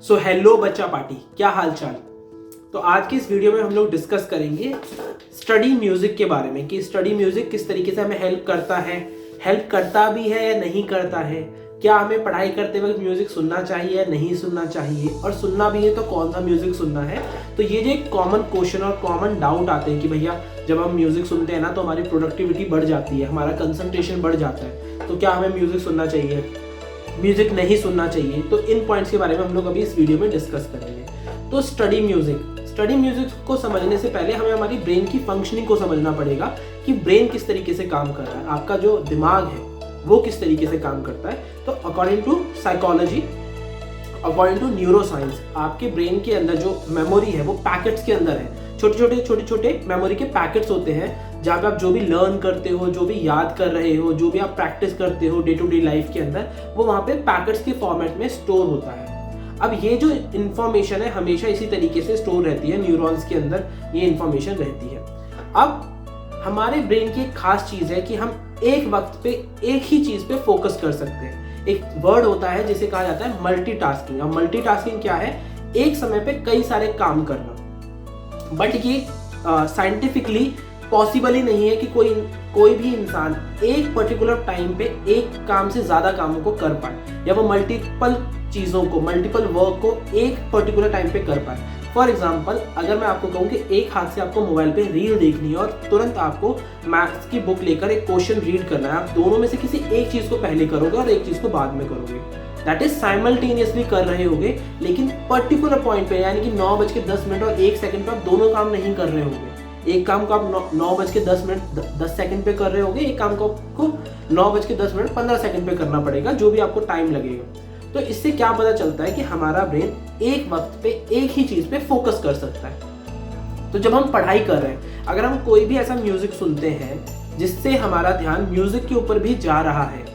So hello बच्चा party, क्या हाल चाल। तो आज की इस वीडियो में हम लोग डिस्कस करेंगे स्टडी म्यूजिक के बारे में कि स्टडी म्यूजिक किस तरीके से हमें हेल्प करता भी है या नहीं करता है, क्या हमें पढ़ाई करते वक्त म्यूजिक सुनना चाहिए या नहीं सुनना चाहिए, और सुनना भी है तो कौन सा म्यूजिक सुनना है। तो ये जो एक कॉमन क्वेश्चन और कॉमन डाउट आते हैं कि भैया जब हम म्यूजिक सुनते हैं ना तो हमारी प्रोडक्टिविटी बढ़ जाती है, हमारा कंसंट्रेशन बढ़ जाता है, तो क्या हमें म्यूजिक सुनना चाहिए, म्यूजिक नहीं सुनना चाहिए। तो इन पॉइंट्स के बारे में हम लोग अभी इस वीडियो में डिस्कस करेंगे। तो स्टडी म्यूजिक को समझने से पहले हमें हमारी ब्रेन की फंक्शनिंग को समझना पड़ेगा कि ब्रेन किस तरीके से काम कर रहा है, आपका जो दिमाग है वो किस तरीके से काम करता है। तो according to psychology, according to neuroscience, आपके ब्रेन के अंदर जो मेमोरी है वो पैकेट्स के अंदर है, छोटे छोटे मेमोरी के पैकेट्स होते हैं जहाँ पे आप जो भी लर्न करते हो, जो भी याद कर रहे हो, जो भी आप प्रैक्टिस करते हो डे टू डे लाइफ के अंदर, वो वहाँ पे पैकेट्स के फॉर्मेट में स्टोर होता है। अब ये जो इन्फॉर्मेशन है हमेशा इसी तरीके से स्टोर रहती है, न्यूरॉन्स के अंदर ये इन्फॉर्मेशन रहती है। अब हमारे ब्रेन की एक खास चीज़ है कि हम एक वक्त पे एक ही चीज़ पे फोकस कर सकते हैं। एक वर्ड होता है जिसे कहा जाता है मल्टीटास्किंग। अब मल्टीटास्किंग क्या है? एक समय पे कई सारे काम करना। बट ये साइंटिफिकली पॉसिबल ही नहीं है कि कोई भी इंसान एक पर्टिकुलर टाइम पे एक काम से ज़्यादा कामों को कर पाए, या वो मल्टीपल चीज़ों को, मल्टीपल वर्क को एक पर्टिकुलर टाइम पे कर पाए। फॉर एग्जाम्पल, अगर मैं आपको कहूँ कि एक हाथ से आपको मोबाइल पे रील देखनी है और तुरंत आपको मैथ्स की बुक लेकर एक क्वेश्चन रीड करना है, आप दोनों में से किसी एक चीज़ को पहले करोगे और एक चीज़ को बाद में करोगे, दैट इज साइमल्टेनियसली कर रहे होगे, लेकिन पर्टिकुलर पॉइंट पे यानी कि 9:10 और 1 सेकंड पे आप दोनों काम नहीं कर रहे होगे। एक काम को आप 9:10 पे कर रहे होगे, एक काम को आपको 9:10 15 सेकंड पे करना पड़ेगा, जो भी आपको टाइम लगेगा। तो इससे क्या पता चलता है कि हमारा ब्रेन एक वक्त पे एक ही चीज पे फोकस कर सकता है। तो जब हम पढ़ाई कर रहे हैं, अगर हम कोई भी ऐसा म्यूजिक सुनते हैं जिससे हमारा ध्यान म्यूजिक के ऊपर भी जा रहा है,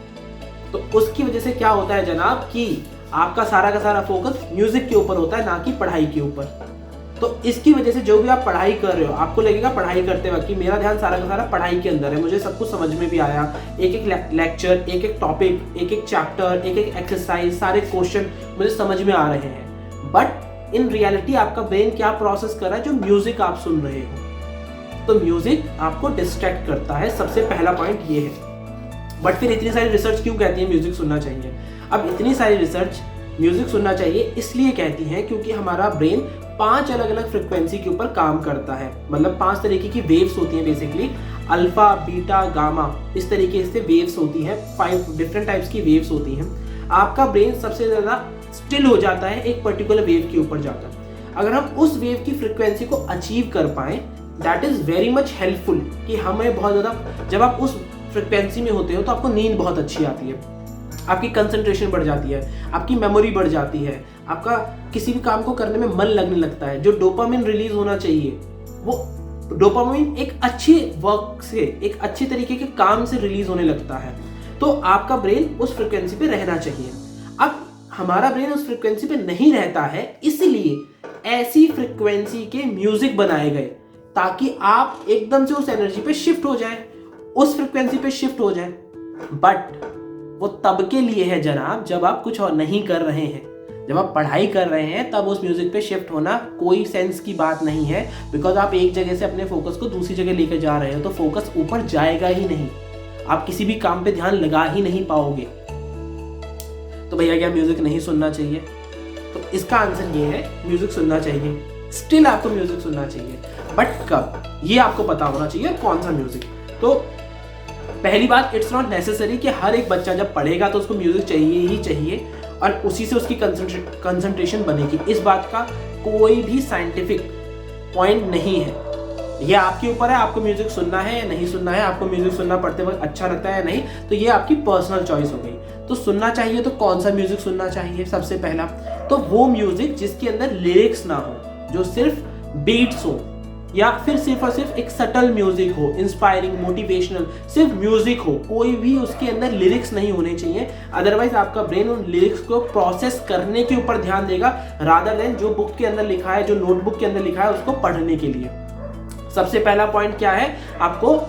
तो उसकी वजह से क्या होता है जनाब कि आपका सारा का सारा फोकस म्यूजिक के ऊपर होता है, ना कि पढ़ाई के ऊपर। तो इसकी वजह से जो भी आप पढ़ाई कर रहे हो, आपको लगेगा पढ़ाई करते वक्त कि मेरा ध्यान सारा का सारा पढ़ाई के अंदर है, मुझे सब कुछ समझ में भी आया, एक एक लेक्चर, एक एक टॉपिक, एक एक चैप्टर, एक एक एक्सरसाइज, सारे क्वेश्चन मुझे समझ में आ रहे हैं। बट इन रियलिटी आपका ब्रेन क्या प्रोसेस कर रहा है? जो म्यूजिक आप सुन रहे हो, तो म्यूजिक आपको डिस्ट्रैक्ट करता है। सबसे पहला पॉइंट ये है। बट फिर इतनी सारी रिसर्च क्यों कहती है म्यूजिक सुनना चाहिए? अब इतनी सारी रिसर्च म्यूजिक सुनना चाहिए इसलिए कहती है क्योंकि हमारा ब्रेन 5 अलग अलग फ्रिक्वेंसी के ऊपर काम करता है। मतलब 5 तरीके की वेव्स होती हैं बेसिकली, अल्फा, बीटा, गामा, इस तरीके से वेव्स होती हैं। 5 डिफरेंट टाइप्स की वेव्स होती हैं। आपका ब्रेन सबसे ज़्यादा स्टिल हो जाता है एक पर्टिकुलर वेव के ऊपर जाकर। अगर हम उस वेव की फ्रिक्वेंसी को अचीव कर पाएँ, that is very much helpful कि हमें बहुत ज़्यादा, जब आप उस फ्रिक्वेंसी में होते हो तो आपको नींद बहुत अच्छी आती है, आपकी कंसंट्रेशन बढ़ जाती है, आपकी मेमोरी बढ़ जाती है, आपका किसी भी काम को करने में मन लगने लगता है। जो डोपामिन रिलीज होना चाहिए, वो डोपामिन एक अच्छी वर्क से, एक अच्छी तरीके के काम से रिलीज होने लगता है। तो आपका ब्रेन उस फ्रिक्वेंसी पे रहना चाहिए। अब हमारा ब्रेन उस फ्रिक्वेंसी पे नहीं रहता है, इसलिए ऐसी फ्रिक्वेंसी के म्यूजिक बनाए गए ताकि आप एकदम से उस एनर्जी पे शिफ्ट हो जाए, उस फ्रिक्वेंसी पे शिफ्ट हो जाए। बट वो तब के लिए है जनाब जब आप कुछ और नहीं कर रहे हैं। जब आप पढ़ाई कर रहे हैं तब उस म्यूजिक पे शिफ्ट होना कोई सेंस की बात नहीं है, बिकॉज आप एक जगह से अपने फोकस को दूसरी जगह लेकर जा रहे हो, तो फोकस ऊपर जाएगा ही नहीं, आप किसी भी काम पे ध्यान लगा ही नहीं पाओगे। तो भैया क्या म्यूजिक नहीं सुनना चाहिए? तो इसका आंसर ये है, म्यूजिक सुनना चाहिए। स्टिल आपको म्यूजिक सुनना चाहिए, बट कब, ये आपको पता होना चाहिए कौन सा म्यूजिक। तो पहली बात, इट्स नॉट नेसेसरी कि हर एक बच्चा जब पढ़ेगा तो उसको म्यूजिक चाहिए ही चाहिए और उसी से उसकी कंसंट्रेशन बनेगी। इस बात का कोई भी साइंटिफिक पॉइंट नहीं है। यह आपके ऊपर है, आपको म्यूजिक सुनना है या नहीं सुनना है, आपको म्यूजिक सुनना पढ़ते वक्त अच्छा लगता है या नहीं, तो ये आपकी पर्सनल चॉइस हो गई। तो सुनना चाहिए तो कौन सा म्यूजिक सुनना चाहिए? सबसे पहला तो वो म्यूजिक जिसके अंदर लिरिक्स ना हो, जो सिर्फ बीट्स हो, या फिर सिर्फ और सिर्फ एक सटल म्यूजिक हो, इंस्पायरिंग, मोटिवेशनल, सिर्फ म्यूजिक हो, कोई भी उसके अंदर लिरिक्स नहीं होने चाहिए। अदरवाइज आपका ब्रेन उन लिरिक्स को प्रोसेस करने के ऊपर ध्यान देगा, रादर देन जो बुक के अंदर लिखा है, जो नोटबुक के अंदर लिखा है उसको पढ़ने के लिए। सबसे पहला पॉइंट क्या है? आपको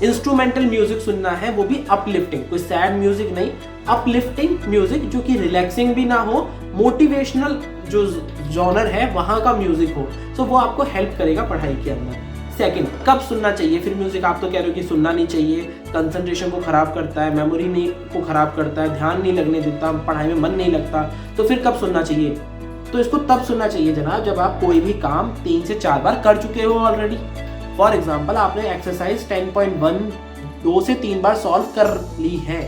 इंस्ट्रूमेंटल म्यूजिक सुनना है, वो भी अपलिफ्टिंग, कोई सैड म्यूजिक नहीं, अपलिफ्टिंग म्यूजिक जो कि रिलैक्सिंग भी ना हो, मोटिवेशनल जो जॉनर है वहाँ का म्यूजिक हो, तो वो आपको हेल्प करेगा पढ़ाई के अंदर। सेकंड, कब सुनना चाहिए फिर म्यूजिक? आप तो कह रहे हो कि सुनना नहीं चाहिए, कंसंट्रेशन को खराब करता है, मेमोरी नहीं को खराब करता है, ध्यान नहीं लगने देता, पढ़ाई में मन नहीं लगता, तो फिर कब सुनना चाहिए? तो इसको तब सुनना चाहिए जनाब जब आप कोई भी काम 3 से 4 बार कर चुके हो ऑलरेडी। फॉर एग्जाम्पल, आपने एक्सरसाइज 10.1 2 से 3 बार सॉल्व कर ली है,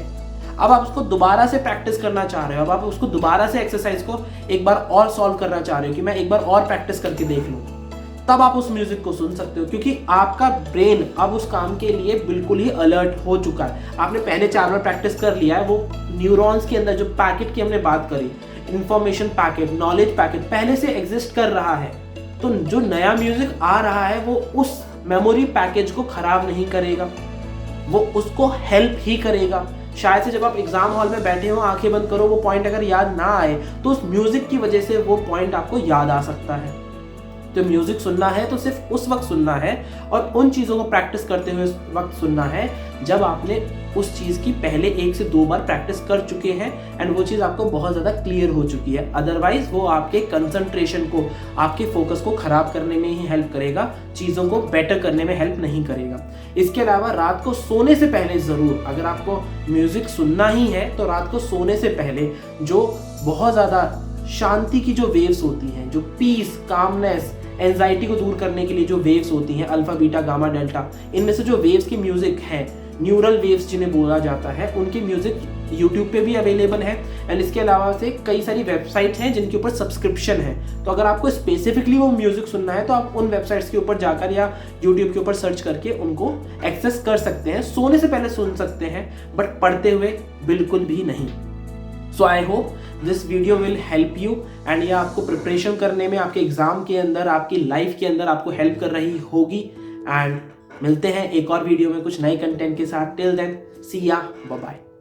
अब आप उसको दोबारा से प्रैक्टिस करना चाह रहे हो, अब आप उसको दोबारा से एक्सरसाइज को एक बार और सॉल्व करना चाह रहे हो कि मैं एक बार और प्रैक्टिस करके देख लूं, तब आप उस म्यूजिक को सुन सकते हो, क्योंकि आपका ब्रेन अब उस काम के लिए बिल्कुल ही अलर्ट हो चुका है। आपने पहले 4 बार प्रैक्टिस कर लिया है, वो न्यूरॉन्स के अंदर जो पैकेट की हमने बात करी, इंफॉर्मेशन पैकेट, नॉलेज पैकेट पहले से एग्जिस्ट कर रहा है, तो जो नया म्यूजिक आ रहा है वो उस मेमोरी पैकेज को खराब नहीं करेगा, वो उसको हेल्प ही करेगा। शायद से जब आप एग्जाम हॉल में बैठे हो, आंखें बंद करो, वो पॉइंट अगर याद ना आए तो उस म्यूजिक की वजह से वो पॉइंट आपको याद आ सकता है। तो म्यूजिक सुनना है तो सिर्फ उस वक्त सुनना है और उन चीज़ों को प्रैक्टिस करते हुए उस वक्त सुनना है जब आपने उस चीज़ की पहले 1 से 2 बार प्रैक्टिस कर चुके हैं एंड वो चीज़ आपको बहुत ज़्यादा क्लियर हो चुकी है। अदरवाइज वो आपके कंसंट्रेशन को, आपके फोकस को खराब करने में ही हेल्प करेगा, चीज़ों को बेटर करने में हेल्प नहीं करेगा। इसके अलावा रात को सोने से पहले ज़रूर, अगर आपको म्यूज़िक सुनना ही है तो रात को सोने से पहले जो बहुत ज़्यादा शांति की जो वेव्स होती हैं, जो पीस, कामनेस, एंजाइटी को दूर करने के लिए जो वेव्स होती हैं, अल्फा, बीटा, गामा, डेल्टा, इनमें से जो वेव्स की म्यूजिक है, न्यूरल वेव्स जिन्हें बोला जाता है, उनकी म्यूजिक यूट्यूब पे भी अवेलेबल है एंड इसके अलावा से कई सारी वेबसाइट्स हैं जिनके ऊपर सब्सक्रिप्शन है। तो अगर आपको स्पेसिफिकली वो म्यूजिक सुनना है तो आप उन वेबसाइट्स के ऊपर जाकर या यूट्यूब के ऊपर सर्च करके उनको एक्सेस कर सकते हैं। सोने से पहले सुन सकते हैं, बट पढ़ते हुए बिल्कुल भी नहीं। So I hope this video will help you and ये आपको प्रिपरेशन करने में, आपके एग्जाम के अंदर, आपकी लाइफ के अंदर आपको हेल्प कर रही होगी। एंड मिलते हैं एक और वीडियो में कुछ नए कंटेंट के साथ। टिल देन, सी या, बाय बाय।